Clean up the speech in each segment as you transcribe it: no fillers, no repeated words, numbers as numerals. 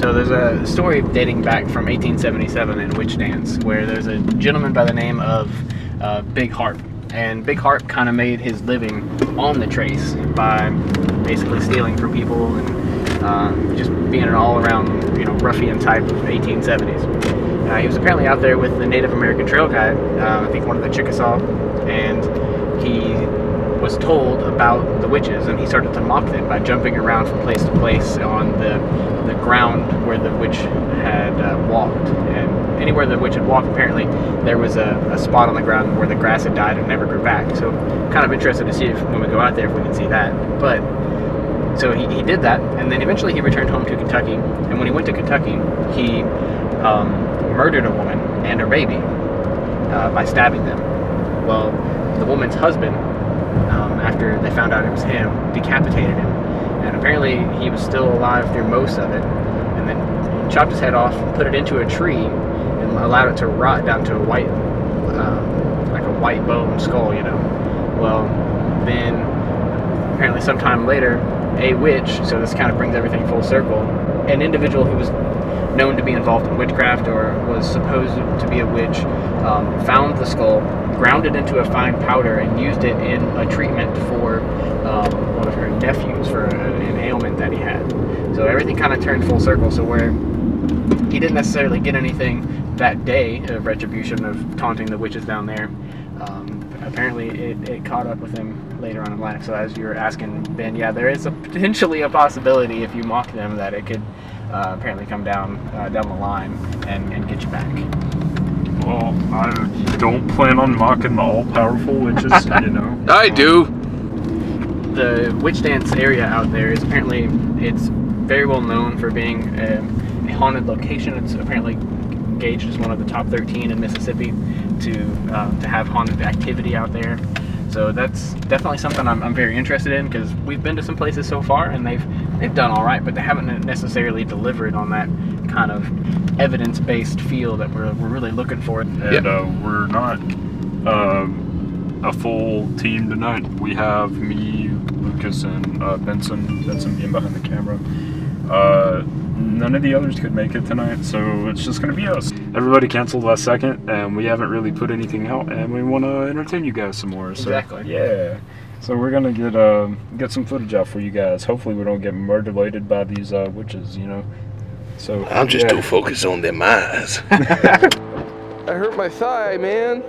So there's a story dating back from 1877 in Witch Dance where there's a gentleman by the name of Big Harp. And Big Harp kind of made his living on the Trace by basically stealing from people and just being an all-around, ruffian type of 1870s. He was apparently out there with the Native American trail guide, I think one of the Chickasaw, and he was told about the witches, and he started to mock them by jumping around from place to place on the ground where the witch had walked. And anywhere the witch had walked, apparently there was a spot on the ground where the grass had died and never grew back. So kind of interested to see if when we go out there if we can see that. But so he did that, and then eventually he returned home to Kentucky. And when he went to Kentucky, he murdered a woman and her baby by stabbing them. Well, the woman's husband, after they found out it was him, decapitated him. And apparently he was still alive through most of it, and then chopped his head off, put it into a tree, and allowed it to rot down to a white, like a white bone skull, Well, then apparently sometime later, a witch, so this kind of brings everything full circle, an individual who was known to be involved in witchcraft or was supposed to be a witch, found the skull, ground it into a fine powder, and used it in a treatment for one of her nephews for an ailment that he had. So everything kind of turned full circle. So where he didn't necessarily get anything that day of retribution of taunting the witches down there, apparently it caught up with him later on in life. So as you were asking, Ben, yeah, there is potentially a possibility if you mock them that it could apparently come down the line and get you back. Well, I don't plan on mocking the all-powerful witches, I do. The Witch Dance area out there is apparently, it's very well known for being a haunted location. It's apparently gauged as one of the top 13 in Mississippi to have haunted activity out there. So that's definitely something I'm very interested in, because we've been to some places so far and they've done all right, but they haven't necessarily delivered on that kind of evidence-based feel that we're really looking for. And we're not a full team tonight. We have me, Lucas, and Benson being behind the camera. None of the others could make it tonight, so it's just going to be us. Everybody canceled last second, and we haven't really put anything out, and we want to entertain you guys some more. So, exactly. Yeah. So we're going to get some footage out for you guys. Hopefully we don't get murder-related by these witches, So I'm just too focused on them eyes. I hurt my thigh, man.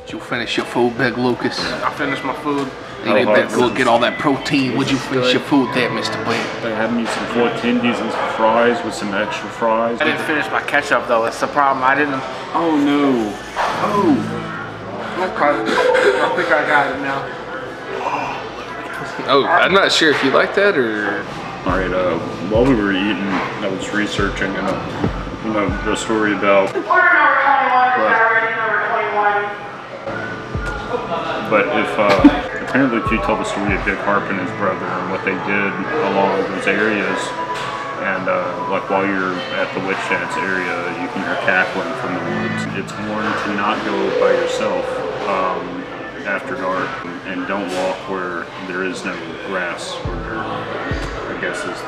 Did you finish your food, Big Lucas? I finished my food. You better go get all that protein. Would you finish your food there, Mr. Big? They had me some pork tendies and some fries with some extra fries. I didn't finish my ketchup though. It's the problem. I didn't. Oh no. Okay. I think I got it now. Oh, I'm not sure if you like that or. All right. While we were eating, I was researching, the story about. But if apparently if you tell the story of Big Harp and his brother and what they did along those areas, and like while you're at the witch dance area, you can hear cackling from the woods. It's warned to not go by yourself after dark, and don't walk where there is no grass, or I guess is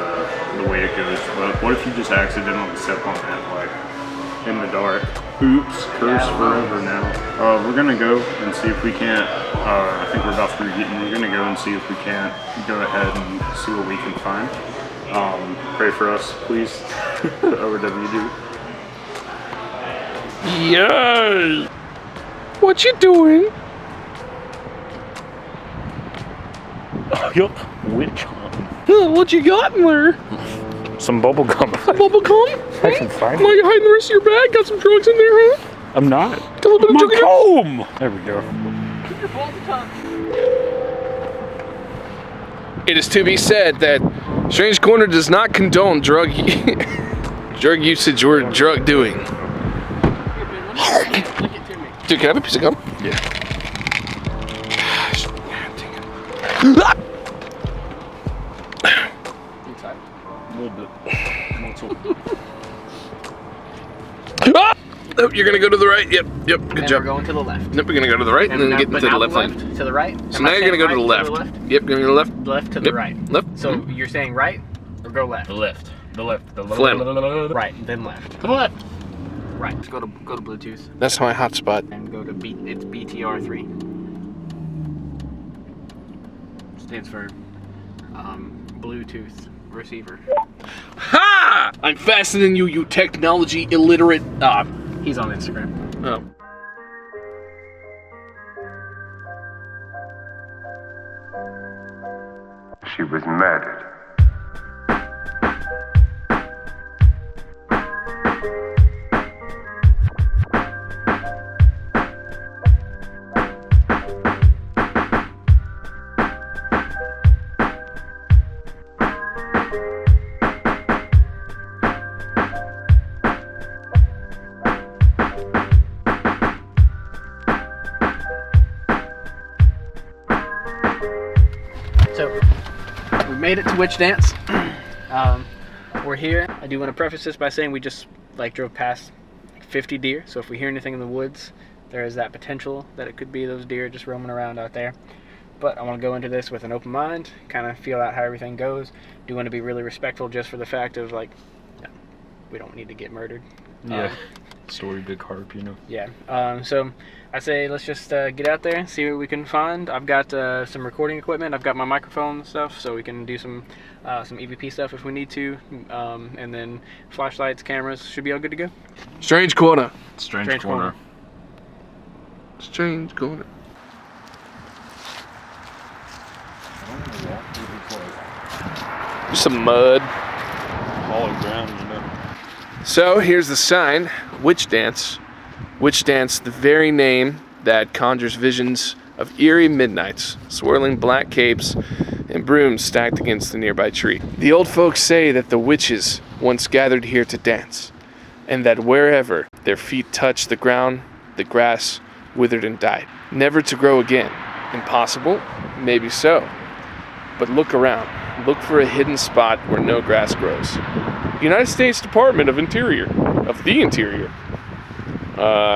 the way it goes. But what if you just accidentally step on that, like in the dark? Oops, curse forever now. We're gonna go and see if we can't, I think we're about through eating. We're gonna go and see if we can't go ahead and see what we can find. Pray for us, please. OWD. Yay! What you doing? Oh, yup, witch hunt. What you got in there? Some bubble gum. Bubble gum? I can find Why are you hiding the rest of your bag? Got some drugs in there, huh? I'm not. My comb! There we go. It is to be said that Strange Corner does not condone drug drug usage or drug doing. Dude, can I have a piece of gum? Yeah. A little bit. Ah! Oh, you're gonna go to the right. Yep. Good And job. we're going to the left. Nope, we're gonna go to the right and then get into the left lane. To the right. So now you're gonna go to the left. Yep, gonna go to the left. Left to the Yep. right. Left. So you're saying right or go left? The left. Flynn. Right, then left. To the left. Right. Just go to Bluetooth That's my hotspot. and go to it's BTR3. Stands for Bluetooth receiver. Ha! I'm faster than you, you technology illiterate. He's on Instagram. Oh. She was murdered. So we made it to Witch Dance. We're here. I do want to preface this by saying we just drove past 50 deer. So if we hear anything in the woods, there is that potential that it could be those deer just roaming around out there. But I want to go into this with an open mind, kind of feel out how everything goes. Do want to be really respectful just for the fact of we don't need to get murdered. Yeah. Story big harp, you know. Yeah. So I say let's just get out there, see what we can find. I've got some recording equipment. I've got my microphone and stuff, so we can do some EVP stuff if we need to. And then flashlights, cameras should be all good to go. Strange Corner. Strange corner. Strange Corner. Some mud. Solid ground, you know. So here's the sign, Witch Dance. Witch Dance, the very name that conjures visions of eerie midnights, swirling black capes and brooms stacked against the nearby tree. The old folks say that the witches once gathered here to dance, and that wherever their feet touched the ground, the grass withered and died, never to grow again. Impossible? Maybe so. But look around. Look for a hidden spot where no grass grows. United States Department of the Interior.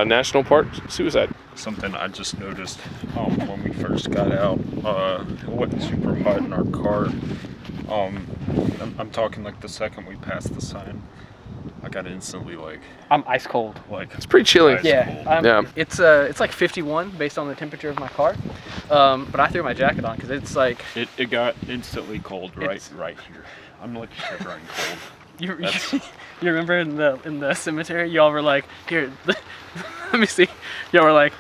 National Park Suicide. Something I just noticed when we first got out. It wasn't super hot in our car. I'm talking like the second we passed the sign, I got instantly I'm ice cold. It's pretty chilly. Ice Yeah. cold. Yeah. It's like 51 based on the temperature of my car. But I threw my jacket on because it's like It got instantly cold right It's- here. I'm like shivering cold. you That's- you remember in the cemetery, y'all were like, here, let me see. Y'all were like,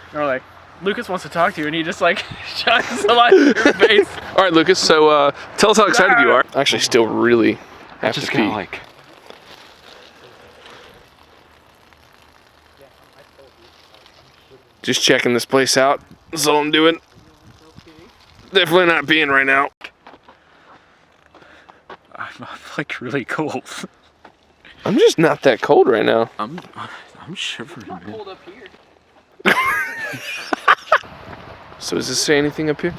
Lucas wants to talk to you, and he just shines the light in your face. All right, Lucas. So tell us how excited you are. Actually, still really have to pee. Just checking this place out. That's all I'm doing. Definitely not peeing right now. I'm really cold. I'm just not that cold right now. I'm shivering, man. Hold up here. So does this say anything up here?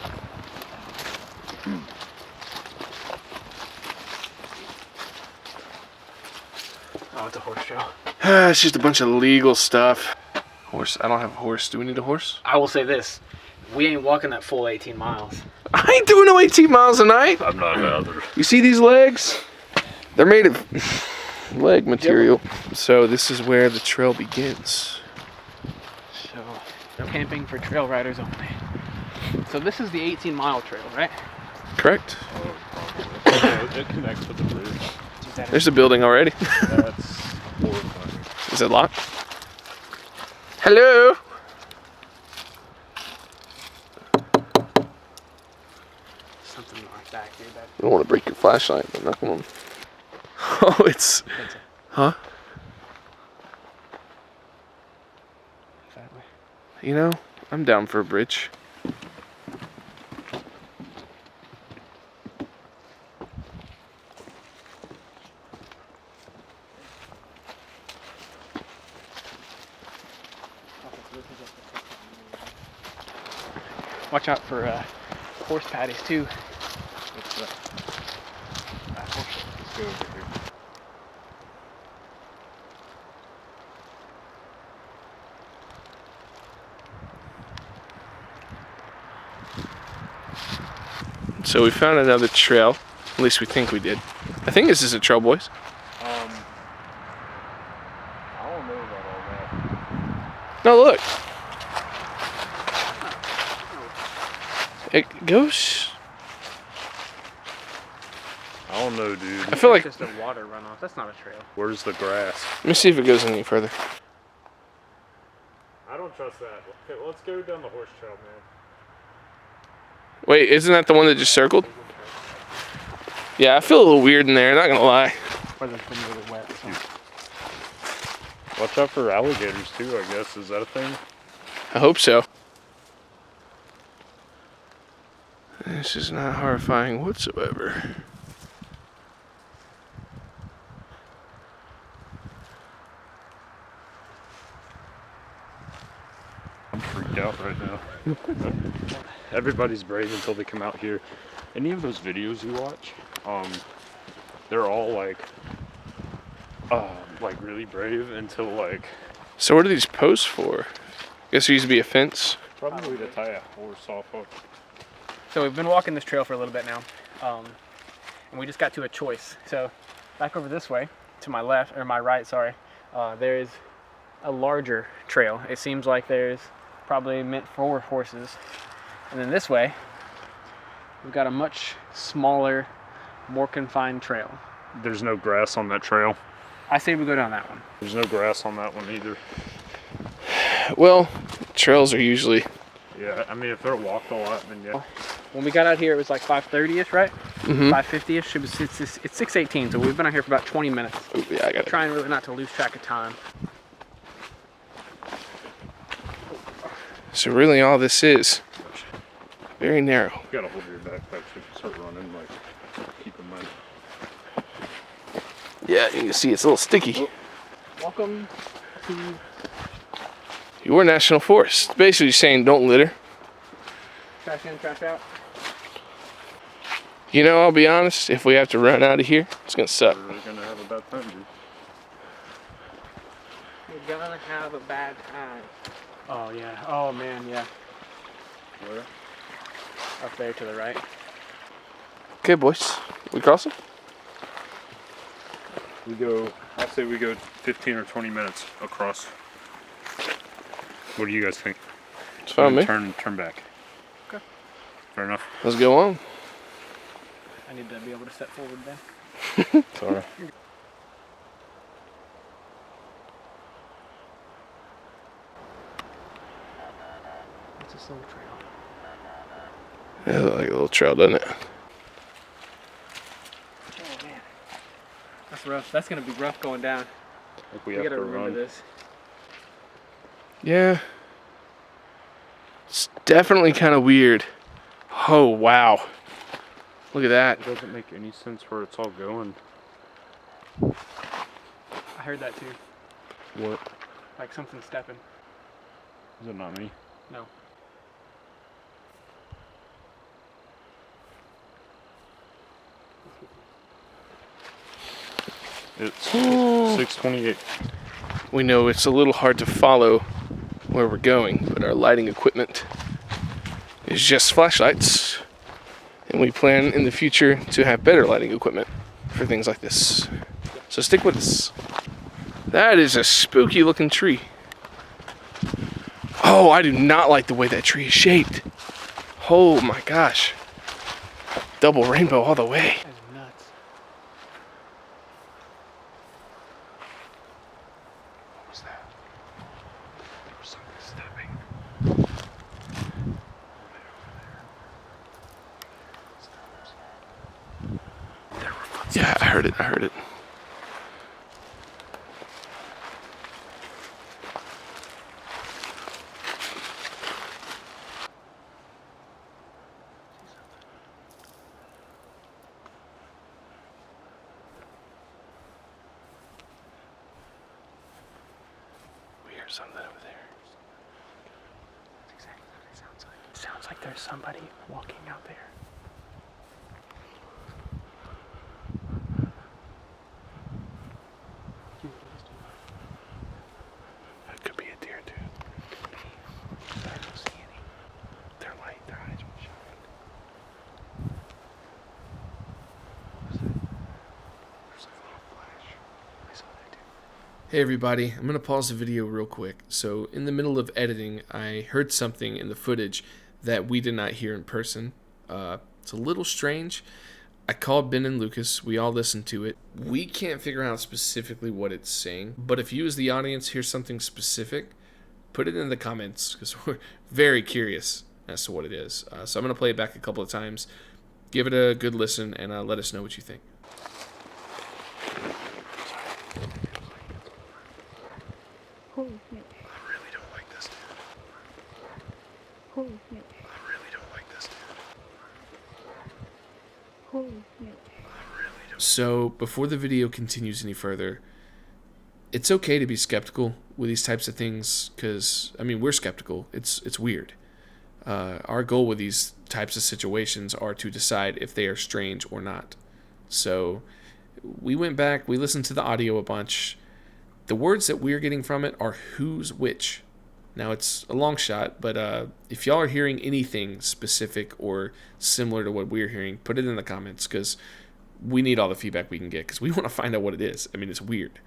Oh, it's a horse trail. It's just a bunch of legal stuff. Horse. I don't have a horse. Do we need a horse? I will say this: we ain't walking that full 18 miles. I ain't doing no 18 miles a night. I'm not either. You see these legs? They're made of leg material. So this is where the trail begins. So, camping for trail riders only. So this is the 18-mile trail, right? Correct. It connects with the bridge. There's a building already. That's horrifying. Is it locked? Hello? Something like that, dude. I don't want to break your flashlight, but not gonna. Oh, it's. Huh? You know, I'm down for a bridge. Watch out for horse patties too. Let's go over here. So we found another trail. At least we think we did. I think this is a trail, boys. I don't know about all that. No, look. It goes. I don't know, dude. I feel like. Just a water runoff. That's not a trail. Where's the grass? Let me see if it goes any further. I don't trust that. Okay, let's go down the horse trail, man. Wait, isn't that the one that just circled? Yeah, I feel a little weird in there, not gonna lie. Weather's been really wet. So. Watch out for alligators too, I guess. Is that a thing? I hope so. This is not horrifying whatsoever. I'm freaked out right now. Everybody's brave until they come out here. Any of those videos you watch, they're all like really brave until like. So what are these posts for? Guess there used to be a fence. Probably to tie a horse off of. So we've been walking this trail for a little bit now, and we just got to a choice. So back over this way, to my left, or my right, sorry, there is a larger trail. It seems like there's probably meant for horses. And then this way, we've got a much smaller, more confined trail. There's no grass on that trail. I say we go down that one. There's no grass on that one either. Well, trails are usually. Yeah, I mean if they're walked a lot, then yeah. When we got out here, it was like 5:30ish, right? Mm-hmm. 5:50ish. It's 6:18, so we've been out here for about 20 minutes. Ooh, yeah, I got it. Trying really not to lose track of time. So really, all this is very narrow. You gotta hold your backpack so you can start running. Like, keep in mind. Yeah, you can see it's a little sticky. Welcome to Your national forest. Basically saying don't litter. trash in, trash out. You know, I'll be honest, if we have to run out of here, it's gonna suck. We're really gonna have a bad time, dude. We're gonna have a bad time. Oh yeah. Oh man, yeah. Where? Up there to the right. Okay, boys, we crossing? I say we go 15 or 20 minutes across. What do you guys think? It's fine with me. Turn back. Okay. Fair enough. Let's go on. I need to be able to step forward then. Sorry. It's a slow trail. Yeah, it looks like a little trail, doesn't it? Oh man. That's rough. That's gonna be rough going down. Like we We have gotta to remember run. this. Yeah. It's definitely kind of weird. Oh, wow. Look at that. It doesn't make any sense where it's all going. I heard that too. What? Like something stepping. Is it not me? No. It's 6:28. We know it's a little hard to follow where we're going, but our lighting equipment is just flashlights. And we plan in the future to have better lighting equipment for things like this. So stick with us. That is a spooky looking tree. Oh, I do not like the way that tree is shaped. Oh my gosh. Double rainbow all the way. That's nuts. What was that? There was something stepping. Yeah, I heard it. something over there. That's exactly what it sounds like. It sounds like there's somebody walking out there. That could be a deer, dude. Could be. I don't see any. Their light, their eyes will shine. There's like a little flash. I saw that too. Hey everybody, I'm going to pause the video real quick. So in the middle of editing, I heard something in the footage that we did not hear in person. It's a little strange. I called Ben and Lucas. We all listened to it. We can't figure out specifically what it's saying, but if you as the audience hear something specific, put it in the comments because we're very curious as to what it is. So I'm going to play it back a couple of times. Give it a good listen and let us know what you think. Holy shit. I really don't like this, dude. Holy shit. I really don't like this, dude. Holy shit. So, before the video continues any further, it's okay to be skeptical with these types of things because, I mean, we're skeptical. It's weird. Our goal with these types of situations are to decide if they are strange or not. So, we went back, we listened to the audio a bunch. The words that we're getting from it are who's which. Now, it's a long shot, but if y'all are hearing anything specific or similar to what we're hearing, put it in the comments because we need all the feedback we can get because we want to find out what it is. I mean, it's weird.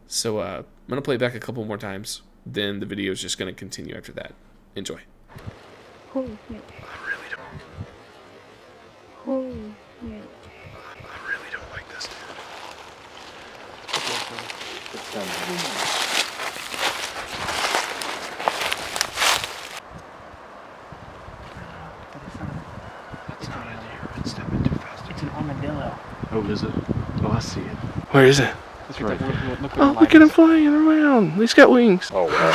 So I'm going to play it back a couple more times. Then the video is just going to continue after that. Enjoy. Holy shit. I really don't. Holy shit. I really don't like this, dude. It's not a deer. It's stepping too fast. It's an armadillo. Oh, is it? Oh, I see it. Where is it? That's right there. Oh, look at him flying around. He's got wings. Oh, wow.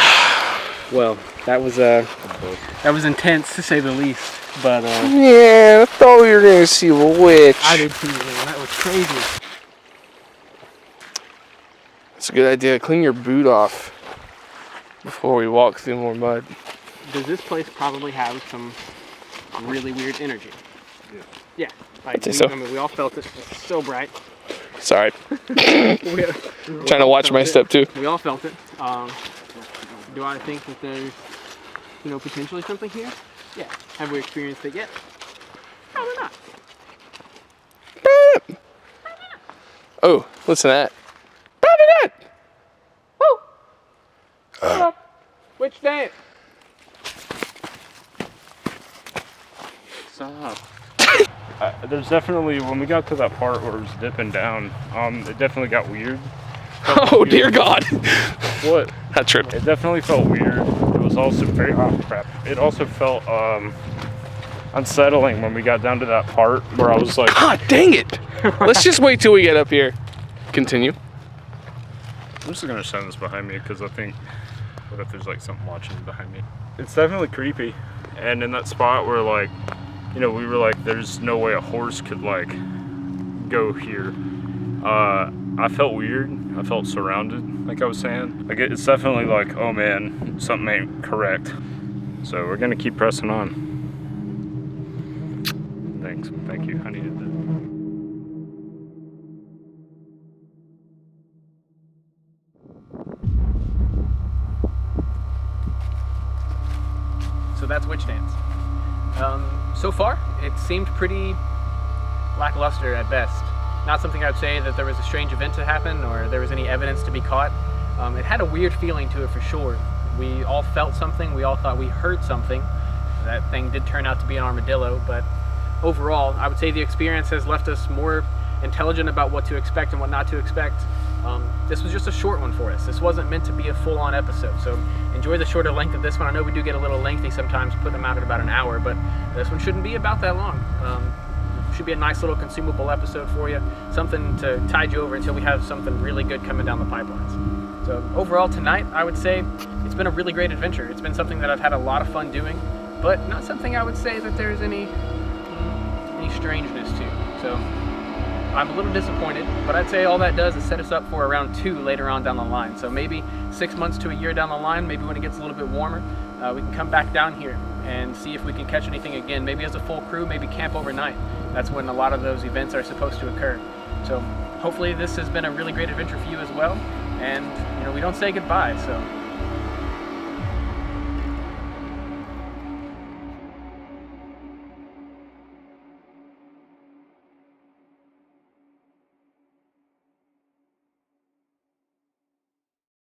Well, that was intense to say the least. But Yeah, I thought we were going to see a witch. I did too, man. That was crazy. It's a good idea. Clean your boot off before we walk through more mud. Does this place probably have some really weird energy? Yeah. Like, I'd say so. I mean, we all felt it. It's so bright. Sorry. we Trying to watch my step too. We all felt it. Do I think that there's, potentially something here? Yeah. Have we experienced it yet? Probably not. Oh, listen to that. Probably not. Woo! Which dance? Stop. There's definitely, when we got to that part where it was dipping down, it definitely got weird. Oh, dear God. What? I tripped. It definitely felt weird. It was also very, oh crap. It also felt unsettling when we got down to that part where I was like, God dang it. Let's just wait till we get up here. Continue. I'm just gonna send this behind me because I think, what if there's like something watching behind me? It's definitely creepy. And in that spot where like, we were like, there's no way a horse could like go here. I felt weird. I felt surrounded, like I was saying. Like it's definitely like, oh man, something ain't correct. So we're gonna keep pressing on. Thanks. Thank you. I needed that. So that's Witch Dance. So far, it seemed pretty lackluster at best. Not something I'd say that there was a strange event to happen or there was any evidence to be caught. It had a weird feeling to it for sure. We all felt something, we all thought we heard something. That thing did turn out to be an armadillo, but overall, I would say the experience has left us more intelligent about what to expect and what not to expect. This was just a short one for us. This wasn't meant to be a full-on episode, so enjoy the shorter length of this one. I know we do get a little lengthy sometimes, putting them out at about an hour, but this one shouldn't be about that long. Should be a nice little consumable episode for you, something to tide you over until we have something really good coming down the pipelines. So overall tonight, I would say it's been a really great adventure. It's been something that I've had a lot of fun doing, but not something I would say that there's any strangeness to. So I'm a little disappointed, but I'd say all that does is set us up for a round 2 later on down the line. So maybe 6 months to a year down the line, maybe when it gets a little bit warmer, we can come back down here and see if we can catch anything again. Maybe as a full crew, maybe camp overnight. That's when a lot of those events are supposed to occur. So hopefully this has been a really great adventure for you as well. And we don't say goodbye. So